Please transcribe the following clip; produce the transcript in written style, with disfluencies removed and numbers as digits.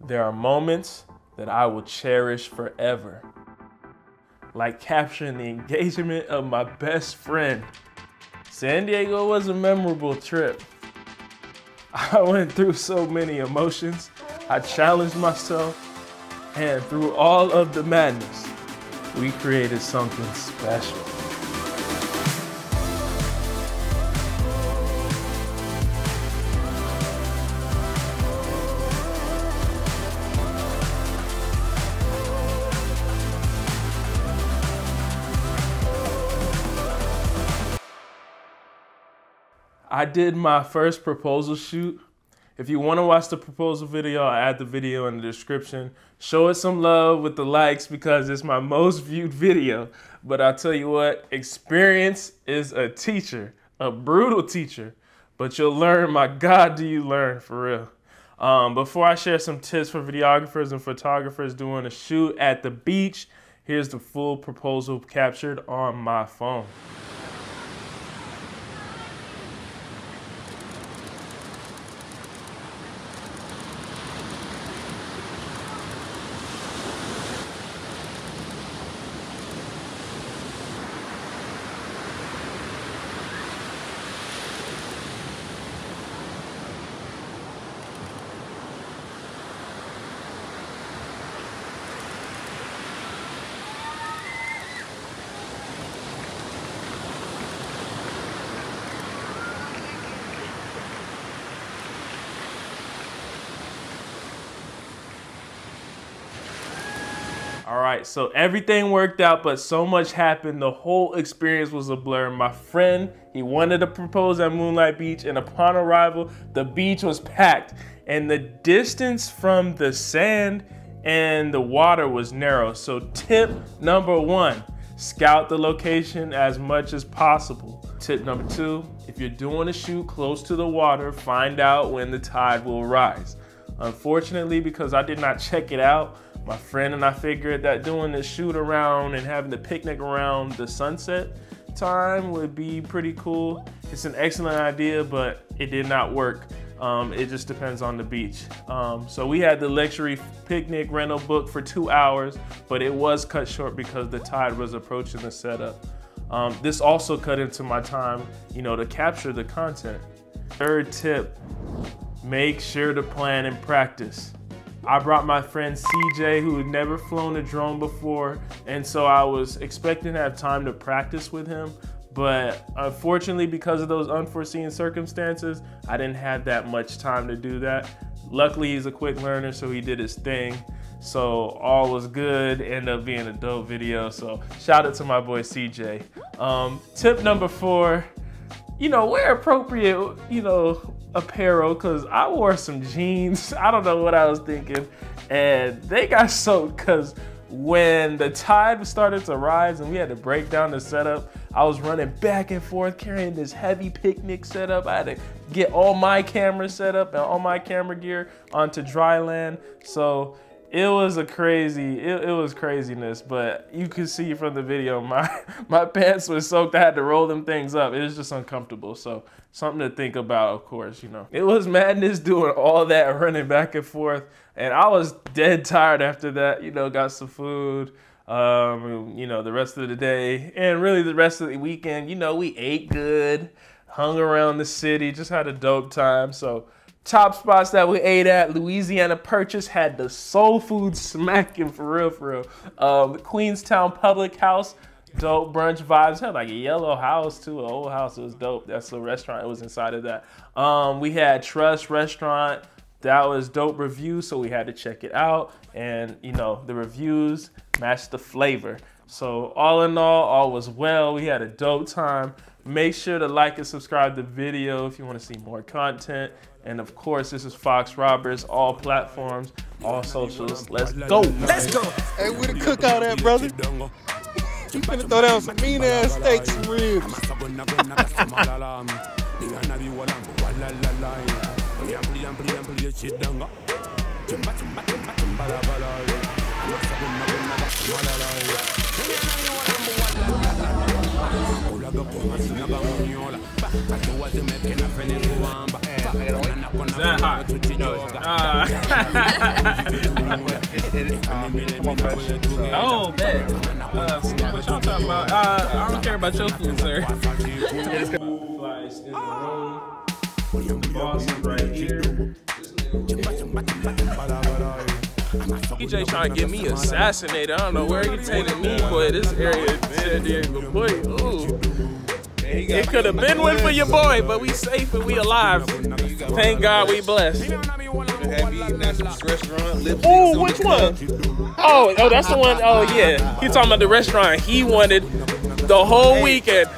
There are moments that I will cherish forever, like capturing the engagement of my best friend. San Diego was a memorable trip. I went through so many emotions. I challenged myself, and through all of the madness, we created something special. I did my first proposal shoot. If you want to watch the proposal video, I'll add the video in the description. Show it some love with the likes because it's my most viewed video. But I'll tell you what, experience is a teacher, a brutal teacher. But you'll learn, my God, do you learn, for real. Before I share some tips for videographers and photographers doing a shoot at the beach, here's the full proposal captured on my phone. All right, so everything worked out, but so much happened. The whole experience was a blur. My friend, he wanted to propose at Moonlight Beach, and upon arrival, the beach was packed, and the distance from the sand and the water was narrow. So tip number 1, scout the location as much as possible. Tip number 2, if you're doing a shoot close to the water, find out when the tide will rise. Unfortunately, because I did not check it out, my friend and I figured that doing the shoot around and having the picnic around the sunset time would be pretty cool. It's an excellent idea, but it did not work. It just depends on the beach. So we had the luxury picnic rental booked for 2 hours, but it was cut short because the tide was approaching the setup. This also cut into my time, to capture the content. Third tip, make sure to plan and practice. I brought my friend CJ, who had never flown a drone before, and so I was expecting to have time to practice with him, but unfortunately, because of those unforeseen circumstances, I didn't have that much time to do that. Luckily, he's a quick learner, so he did his thing. So all was good, ended up being a dope video, so shout out to my boy CJ. Tip number 4, wear appropriate, apparel, because I wore some jeans. I don't know what I was thinking, and they got soaked because when the tide started to rise and we had to break down the setup, I was running back and forth carrying this heavy picnic setup. I had to get all my cameras set up and all my camera gear onto dry land. So it was a crazy, it was craziness, but you could see from the video, my pants were soaked. I had to roll them things up. It was just uncomfortable. So something to think about, of course, It was madness doing all that running back and forth. And I was dead tired after that, got some food, the rest of the day and really the rest of the weekend, we ate good, hung around the city, just had a dope time. So top spots that we ate at, Louisiana Purchase had the soul food smacking for real. The Queenstown Public House, dope brunch vibes. Had like a yellow house too, an old house. It was dope. That's the restaurant. It was inside of that. We had Trust Restaurant. That was dope reviews, so we had to check it out. And the reviews matched the flavor. So all in all was well. We had a dope time. Make sure to like and subscribe to the video if you want to see more content. And of course, this is Fox Roberts, all platforms, all socials. Let's go. Let's go. Hey, where the cookout at, brother? You finna throw down some mean ass steaks and ribs. Is that hot? No, it's not. Oh, bet. What y'all talking about? I don't care about your food, sir. Flies in the room. The boss is right here. CJ trying to get me assassinated. I don't know where he taking me, boy. This area, San Diego, boy. Ooh. It could have been one for your boy, but we safe and we alive. Thank God we blessed. Oh, which one? Oh, that's the one. Oh, yeah. He talking about the restaurant he wanted the whole weekend.